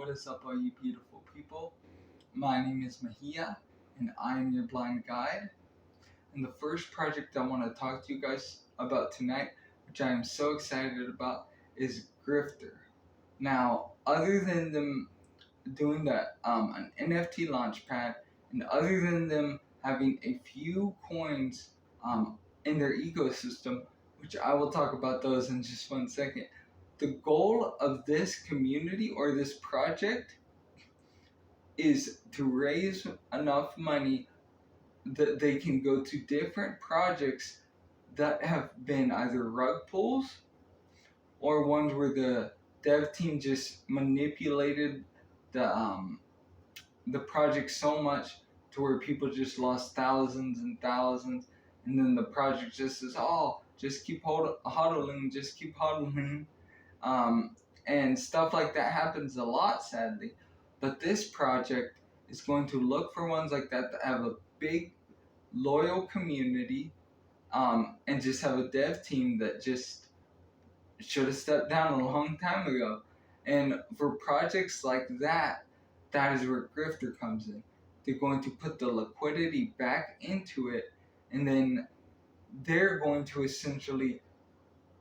What is up, all you beautiful people? My name is Mahia, and I am your blind guide. And the first project I want to talk to you guys about tonight, which I am so excited about, is Grifter. Now, other than them doing an NFT launchpad, and other than them having a few coins in their ecosystem, which I will talk about those in just 1 second, the goal of this community or this project is to raise enough money that they can go to different projects that have been either rug pulls or ones where the dev team just manipulated the project so much to where people just lost thousands and thousands, and then the project just says, "Oh, just keep hodling, just keep hodling." And stuff like that happens a lot, sadly. But this project is going to look for ones like that have a big, loyal community, and just have a dev team that just should have stepped down a long time ago. And for projects like that, that is where Grifter comes in. They're going to put the liquidity back into it, and then they're going to essentially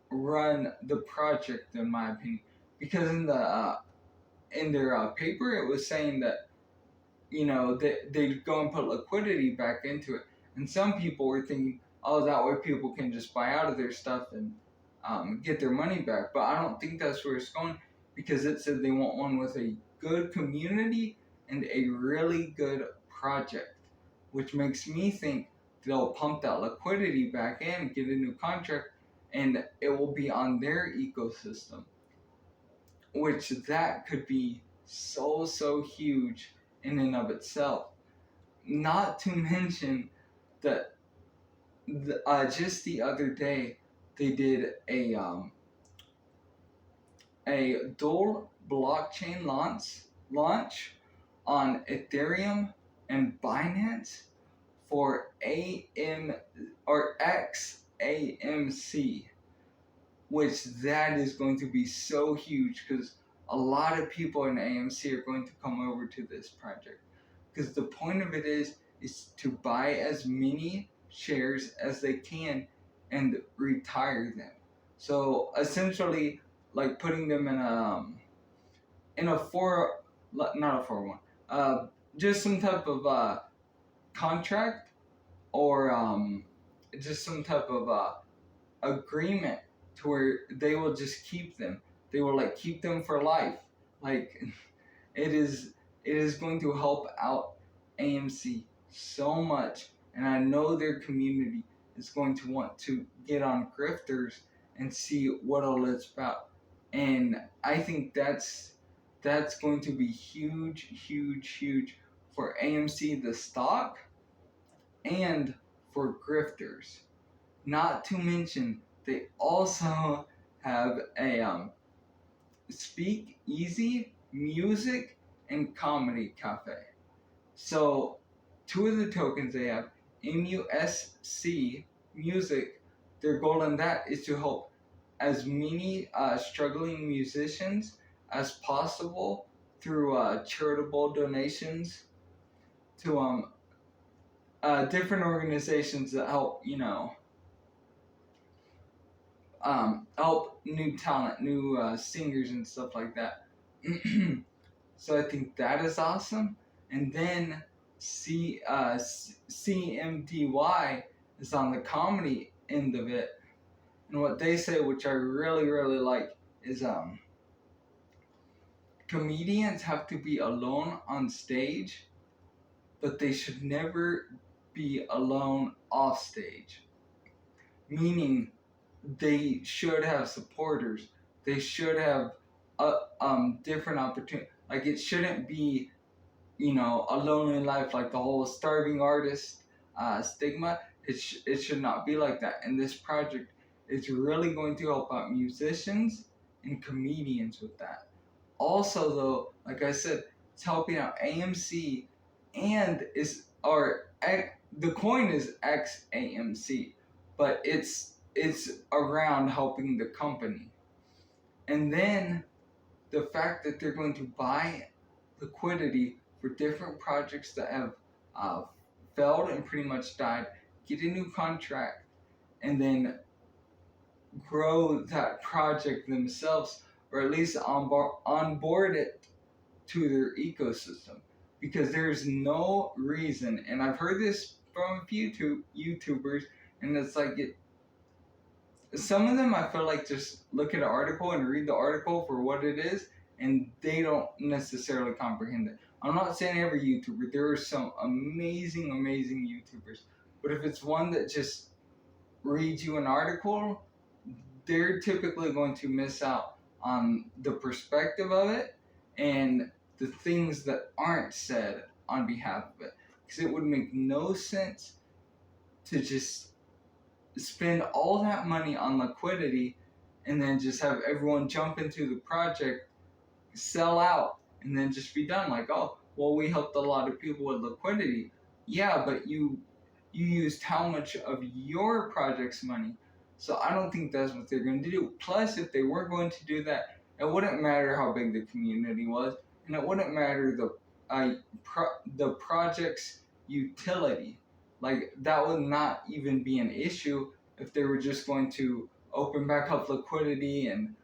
run the project, in my opinion. Because in their paper, it was saying that they'd go and put liquidity back into it, and some people were thinking, oh, that way people can just buy out of their stuff and get their money back. But I don't think that's where it's going, because it said they want one with a good community and a really good project, which makes me think they'll pump that liquidity back in, get a new contract, and it will be on their ecosystem, which that could be so huge in and of itself. Not to mention that just the other day they did a dual blockchain launch on Ethereum and Binance for xamc, which that is going to be so huge, because a lot of people in AMC are going to come over to this project, because the point of it is to buy as many shares as they can and retire them. So essentially, like putting them in a not a 401, just some type of contract, or just some type of agreement to where they will just keep them. They will keep them for life. It is going to help out AMC so much, and I know their community is going to want to get on Grifters and see what all it's about. And I think that's going to be huge for AMC the stock and for Grifters. Not to mention, they also have a speak easy music and comedy cafe. So 2 of the tokens they have, MUSC music, their goal in that is to help as many struggling musicians as possible through charitable donations to different organizations that help help new talent, new singers and stuff like that. So I think that is awesome. And then CMDY is on the comedy end of it. And what they say, which I really like, is comedians have to be alone on stage, but they should never be alone off stage. Meaning, they should have supporters. They should have different opportunities. It shouldn't be, a lonely life, like the whole starving artist stigma. It should not be like that. And this project is really going to help out musicians and comedians with that. Also, though, like I said, it's helping out AMC, and the coin is xamc, but it's around helping the company. And then the fact that they're going to buy liquidity for different projects that have uh, failed and pretty much died, get a new contract, and then grow that project themselves, or at least onboard it to their ecosystem. Because there's no reason, and I've heard this from a few YouTubers, and it's like some of them I feel like just look at an article and read the article for what it is, and they don't necessarily comprehend it. I'm not saying every YouTuber, there are some amazing, amazing YouTubers, but if it's one that just reads you an article, they're typically going to miss out on the perspective of it and the things that aren't said on behalf of it. Because it would make no sense to just spend all that money on liquidity and then just have everyone jump into the project, sell out, and then just be done. Like, oh, well, we helped a lot of people with liquidity. Yeah, but you used how much of your project's money? So I don't think that's what they're going to do. Plus, if they were going to do that, it wouldn't matter how big the community was, and it wouldn't matter the project's utility. Like, that would not even be an issue if they were just going to open back up liquidity and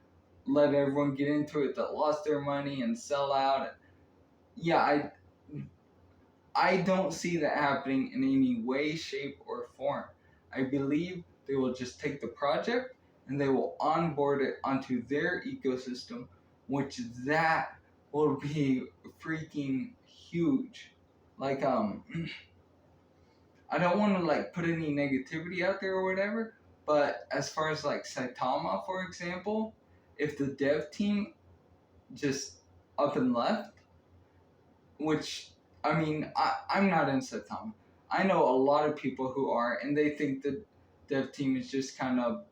let everyone get into it that lost their money and sell out. Yeah, I don't see that happening in any way, shape, or form. I believe they will just take the project and they will onboard it onto their ecosystem, which that will be freaking huge. Like, I don't want to like put any negativity out there or whatever, but as far as like Saitama, for example, if the dev team just up and left, which I mean, I'm not in Saitama. I know a lot of people who are, and they think the dev team is just kind of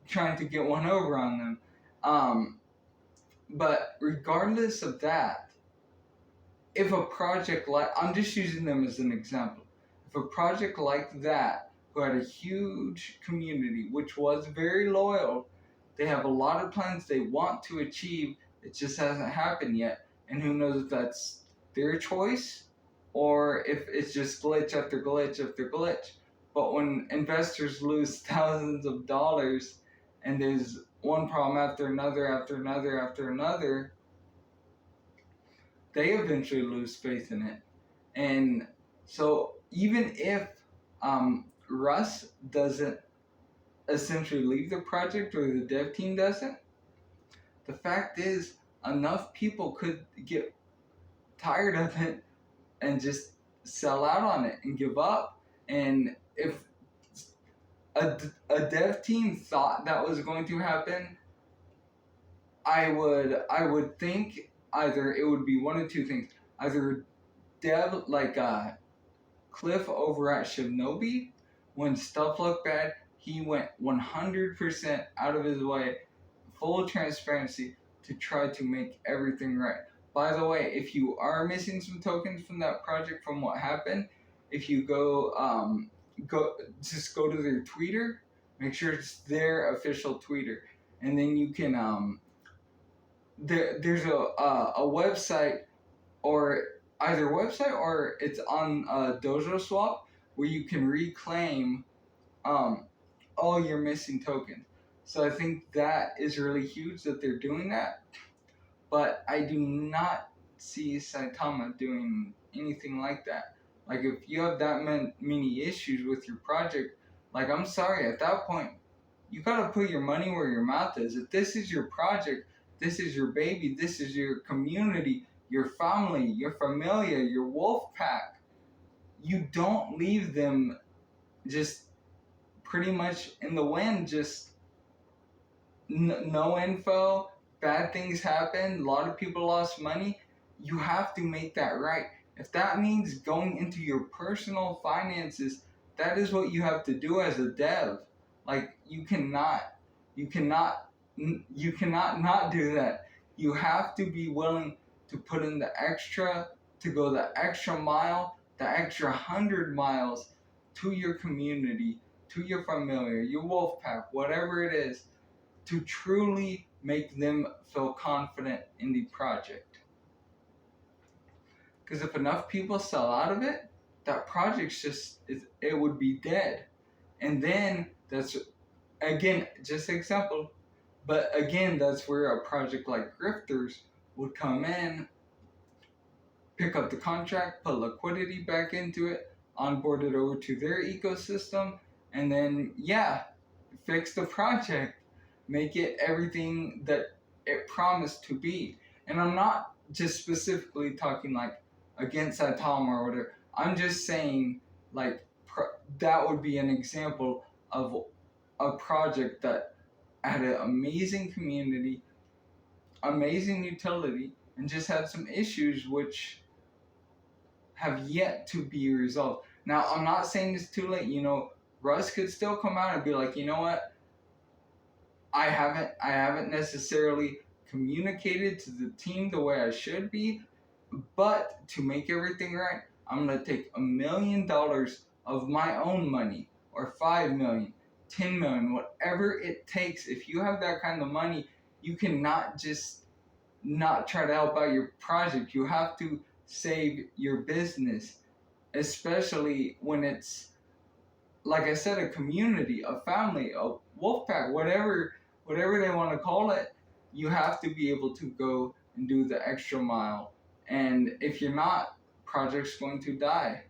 trying to get one over on them. But regardless of that, if a project like, I'm just using them as an example, if a project like that, who had a huge community, which was very loyal, they have a lot of plans they want to achieve, it just hasn't happened yet, and who knows if that's their choice or if it's just glitch after glitch after glitch. But when investors lose thousands of dollars and there's one problem after another after another after another, they eventually lose faith in it. And so even if Russ doesn't essentially leave the project, or the dev team doesn't, the fact is enough people could get tired of it and just sell out on it and give up. And if a dev team thought that was going to happen, I would think either it would be one of two things. Either dev like Cliff over at SHIBNOBI, when stuff looked bad, he went 100% out of his way, full transparency, to try to make everything right. By the way, if you are missing some tokens from that project from what happened, if you go to their Twitter, make sure it's their official Twitter, and then you can there's a website, or either website or it's on Dojo Swap, where you can reclaim all your missing tokens. So I think that is really huge that they're doing that. But I do not see Saitama doing anything like that. Like, if you have that many issues with your project, like, I'm sorry, at that point, you gotta put your money where your mouth is. If this is your project, this is your baby, this is your community, your family, your familia, your wolf pack, you don't leave them just pretty much in the wind, just no info, bad things happen, a lot of people lost money. You have to make that right. If that means going into your personal finances, that is what you have to do as a dev. Like, you cannot not do that. You have to be willing to put in the extra, to go the extra mile, the extra 100 miles to your community, to your familiar, your wolf pack, whatever it is, to truly make them feel confident in the project. Because if enough people sell out of it, that project's it would be dead. And then that's, again, just an example, but again, that's where a project like Grifters would come in, pick up the contract, put liquidity back into it, onboard it over to their ecosystem, and then, yeah, fix the project, make it everything that it promised to be. And I'm not just specifically talking like against Saitama or whatever. I'm just saying like that would be an example of a project that had an amazing community, amazing utility, and just had some issues which have yet to be resolved. Now, I'm not saying it's too late. Russ could still come out and be like, you know what? I haven't necessarily communicated to the team the way I should be, but to make everything right, I'm gonna take $1 million of my own money, or 5 million, 10 million, whatever it takes. If you have that kind of money, you cannot just not try to help out your project. You have to save your business, especially when it's, like I said, a community, a family, a wolf pack, whatever they want to call it. You have to be able to go and do the extra mile. And if you're not, project's going to die.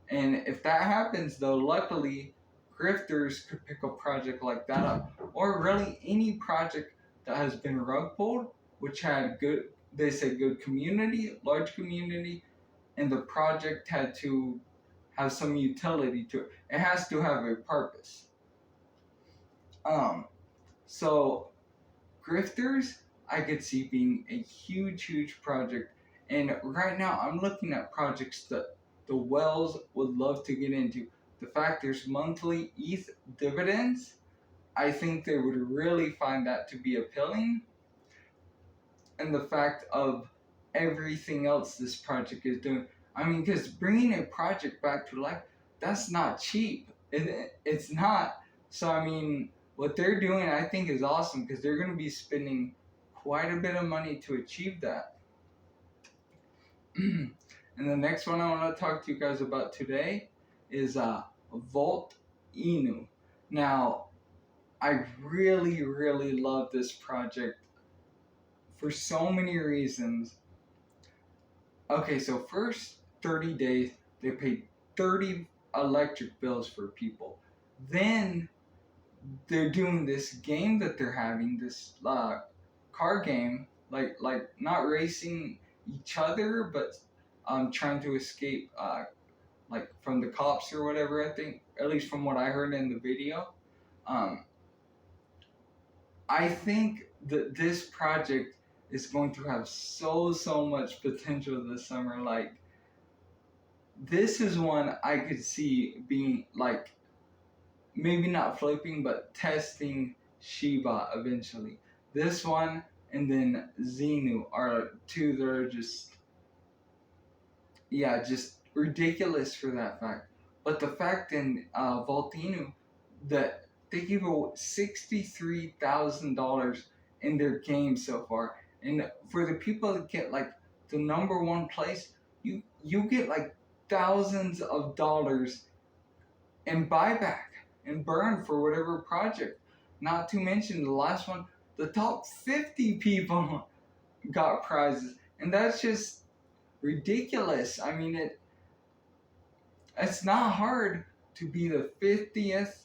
And if that happens, though, luckily, Grifters could pick a project like that up, or really any project that has been rug pulled, which had good community, large community, and the project had to have some utility to it. It has to have a purpose. So Grifters, I could see being a huge project. And right now, I'm looking at projects that the Wells would love to get into. The fact there's monthly ETH dividends, I think they would really find that to be appealing. And the fact of everything else this project is doing. I mean, because bringing a project back to life, that's not cheap. It's not. So, I mean, what they're doing, I think, is awesome, because they're going to be spending quite a bit of money to achieve that. And the next one I want to talk to you guys about today is Vault Inu. Now, I really love this project for so many reasons. Okay, so first 30 days, they paid 30 electric bills for people. Then they're doing this game that they're having, this car game, like not racing each other, but trying to escape like from the cops or whatever. I think, at least from what I heard in the video. I think that this project is going to have so much potential this summer. Like, this is one I could see being like, maybe not flipping, but testing Shiba eventually. This one and then Xenu are two that are just ridiculous for that fact. But the fact in Vault Inu that they give away $63,000 in their game so far, and for the people that get like the number one place, you get like thousands of dollars in buyback and burn for whatever project. Not to mention the last one, the top 50 people got prizes, and that's just ridiculous. I mean, it's not hard to be the 50th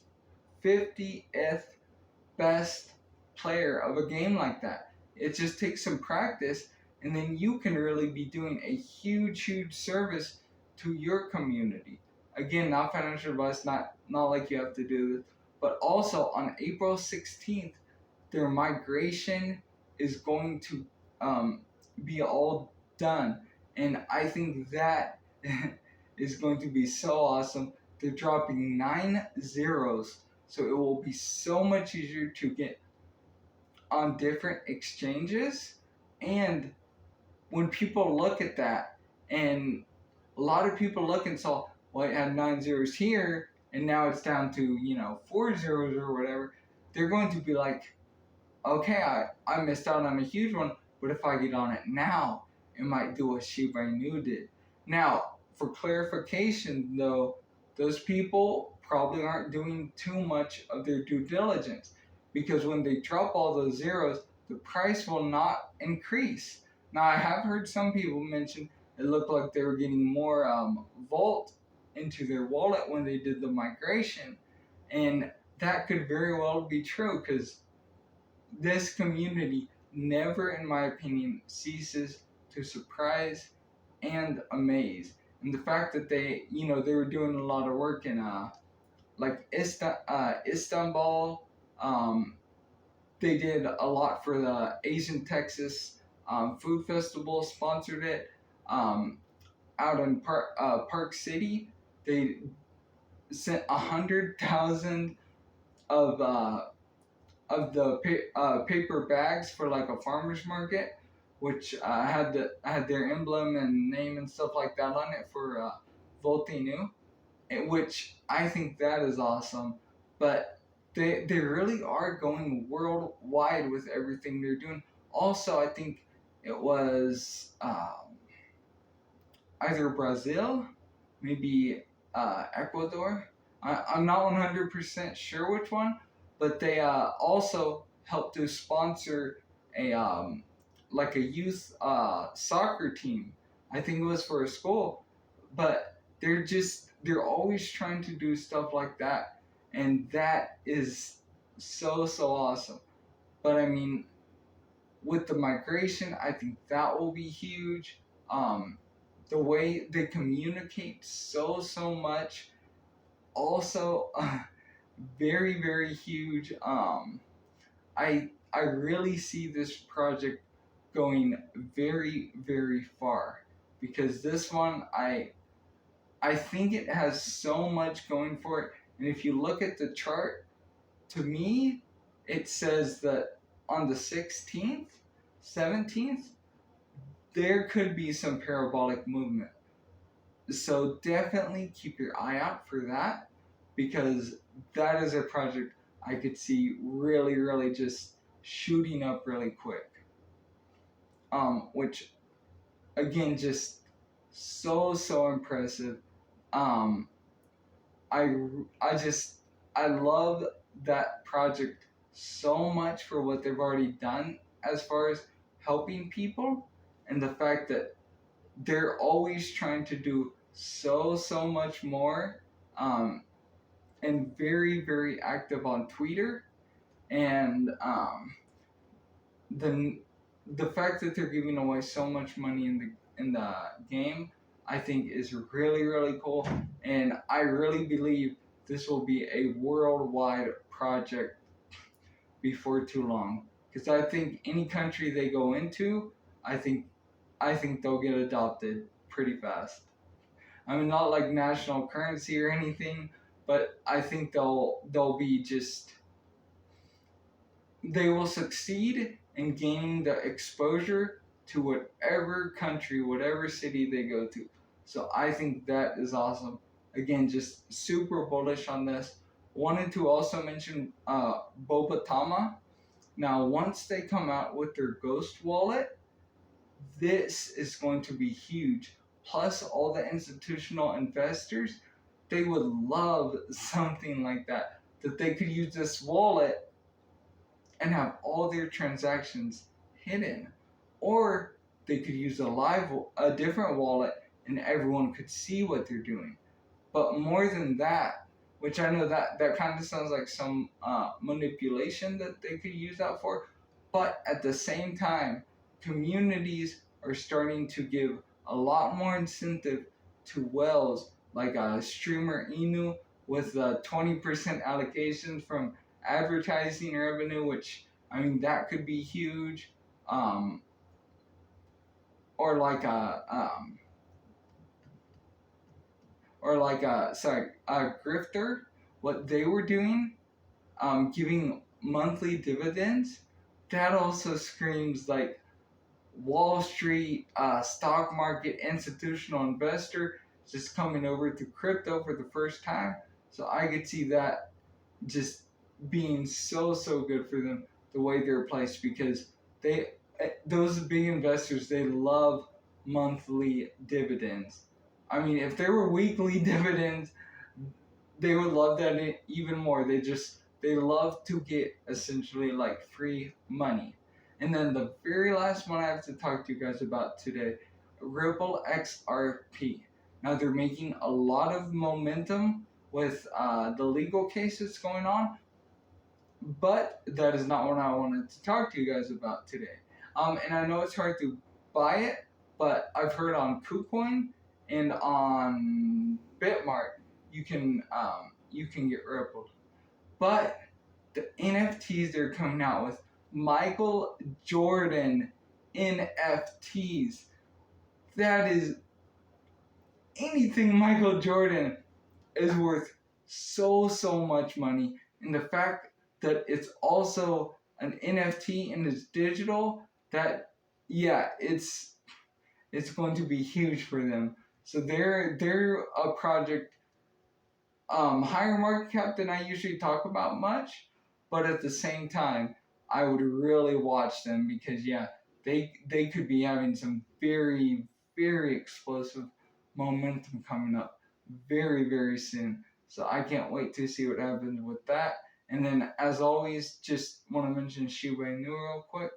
best player of a game like that. It just takes some practice, and then you can really be doing a huge service to your community. Again, not financial advice, not like you have to do this, but also on April 16th, their migration is going to be all done, and I think that is going to be so awesome. They're dropping 9 zeros, so it will be so much easier to get on different exchanges. And when people look at that, and a lot of people look and saw, well, it had 9 zeros here, and now it's down to 4 zeros or whatever, they're going to be like, okay, I missed out on a huge one, but if I get on it now, it might do what Shiba Inu did. Now, for clarification though, those people probably aren't doing too much of their due diligence, because when they drop all those zeros, the price will not increase. Now, I have heard some people mention it looked like they were getting more Volt into their wallet when they did the migration, and that could very well be true, because this community never, in my opinion, ceases to surprise and amaze. And the fact that they were doing a lot of work in like Istanbul. They did a lot for the Asian Texas Food Festival, sponsored it. Out in Park City, they sent 100,000 of the paper bags for like a farmer's market, which had their emblem and name and stuff like that on it for Voltinu, which I think that is awesome. But they really are going worldwide with everything they're doing. Also, I think it was either Brazil, maybe Ecuador. I'm not 100% sure which one, but they also helped to sponsor a like a youth soccer team. I think it was for a school, but they're always trying to do stuff like that, and that is so awesome. But I mean, with the migration, I think that will be huge. The way they communicate so much, also very huge. I really see this project going very far, because this one I think it has so much going for it. And if you look at the chart, to me, it says that on the 16th, 17th, there could be some parabolic movement. So definitely keep your eye out for that, because that is a project I could see really just shooting up really quick. Which again, just so impressive. Um, I love that project so much for what they've already done as far as helping people, and the fact that they're always trying to do so much more, and very active on Twitter, and the fact that they're giving away so much money in the game, I think is really cool, and I really believe this will be a worldwide project before too long. Because I think any country they go into, I think they'll get adopted pretty fast. I mean, not like national currency or anything, but I think they'll be just, they will succeed in gaining the exposure to whatever country, whatever city they go to. So I think that is awesome. Again, just super bullish on this. Wanted to also mention Bobatama. Now, once they come out with their Ghost wallet, this is going to be huge. Plus, all the institutional investors, they would love something like that. That they could use this wallet and have all their transactions hidden. Or they could use a different wallet, and everyone could see what they're doing. But more than that, which I know that kind of sounds like some manipulation that they could use that for, but at the same time, communities are starting to give a lot more incentive to whales, like streamer Inu with 20% allocation from advertising revenue, which, I mean, that could be huge. Or like Grifter, what they were doing, giving monthly dividends, that also screams like Wall Street, stock market, institutional investor just coming over to crypto for the first time. So I could see that just being so good for them, the way they're placed, because those big investors, they love monthly dividends. I mean, if there were weekly dividends, they would love that even more. They love to get essentially like free money. And then the very last one I have to talk to you guys about today, Ripple XRP. Now they're making a lot of momentum with the legal cases going on, but that is not what I wanted to talk to you guys about today. And I know it's hard to buy it, but I've heard on KuCoin and on Bitmart you can get rippled. But the NFTs they're coming out with, Michael Jordan NFTs, that is anything Michael Jordan is worth so much money, and the fact that it's also an NFT and it's digital, that yeah, it's going to be huge for them. So they're a project higher market cap than I usually talk about much, but at the same time, I would really watch them because yeah, they could be having some very explosive momentum coming up very soon. So I can't wait to see what happens with that. And then as always, just want to mention Shiba Inu real quick.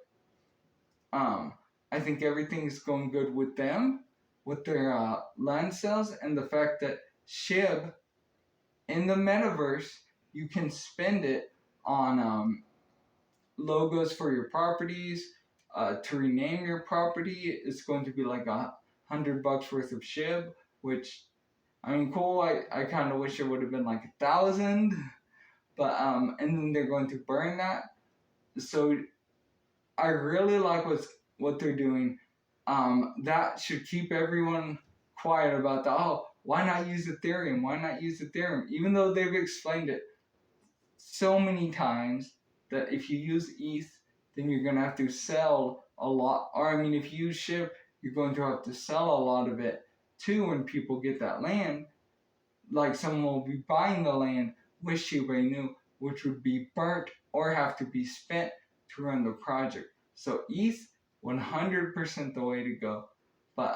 I think everything's going good with them, with their land sales, and the fact that SHIB in the metaverse, you can spend it on logos for your properties. To rename your property, it's going to be like $100 worth of SHIB, which I mean, cool. I kind of wish it would have been like 1,000, but and then they're going to burn that. So I really like what they're doing. That should keep everyone quiet about that. Oh, why not use Ethereum? Why not use Ethereum? Even though they've explained it so many times that if you use ETH, then you're going to have to sell a lot. Or, I mean, if you use SHIB, you're going to have to sell a lot of it too when people get that land. Like someone will be buying the land with Shiba Inu, which would be burnt or have to be spent to run the project. So ETH, 100% the way to go. But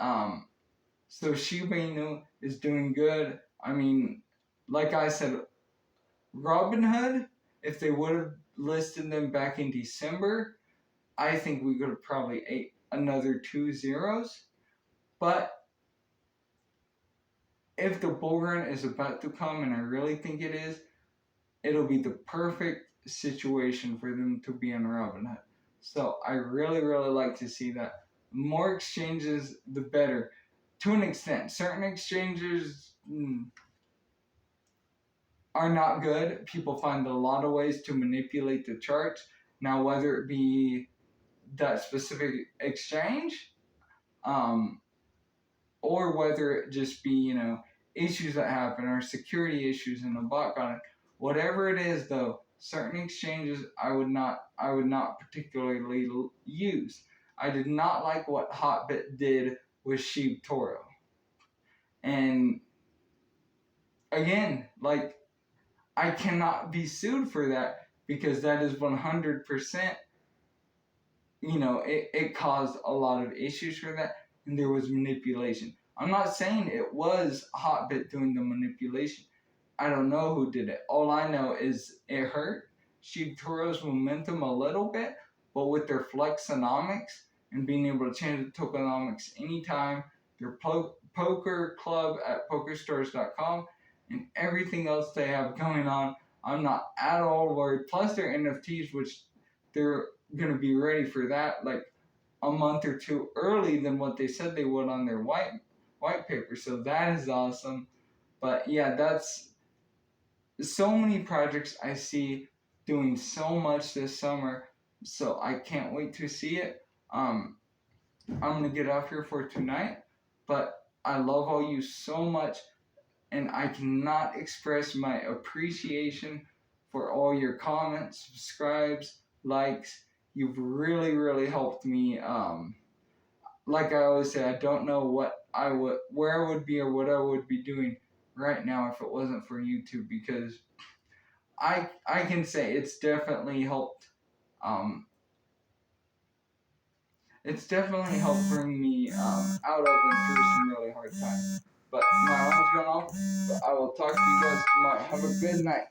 so Shiba Inu is doing good. I mean, like I said, Robinhood, if they would have listed them back in December, I think we could have probably ate another 2 zeros. But if the bull run is about to come, and I really think it is, it'll be the perfect situation for them to be on Robinhood. So I really like to see that. More exchanges, the better. To an extent, certain exchanges are not good. People find a lot of ways to manipulate the charts. Now, whether it be that specific exchange, or whether it just be, issues that happen or security issues in the bot got it. Whatever it is, though, certain exchanges I would not particularly use. I did not like what Hotbit did with ShibToro. And again, like, I cannot be sued for that because that is 100%, it caused a lot of issues for that, and there was manipulation. I'm not saying it was Hotbit doing the manipulation. I don't know who did it. All I know is it hurt ShibToro's momentum a little bit, but with their flexonomics and being able to change the tokenomics anytime, their poker club at pokerstars.com, and everything else they have going on, I'm not at all worried. Plus their NFTs, which they're going to be ready for that like a month or two early than what they said they would on their white paper. So that is awesome. But yeah, that's so many projects I see doing so much this summer. So I can't wait to see it. I'm going to get off here for tonight, but I love all you so much, and I cannot express my appreciation for all your comments, subscribes, likes. You've really helped me. Like I always say, I don't know where I would be or what I would be doing right now if it wasn't for YouTube, because I can say it's definitely helped. It's definitely helped bring me out of and through some really hard times. But my alarm's going off. But I will talk to you guys tomorrow. Have a good night.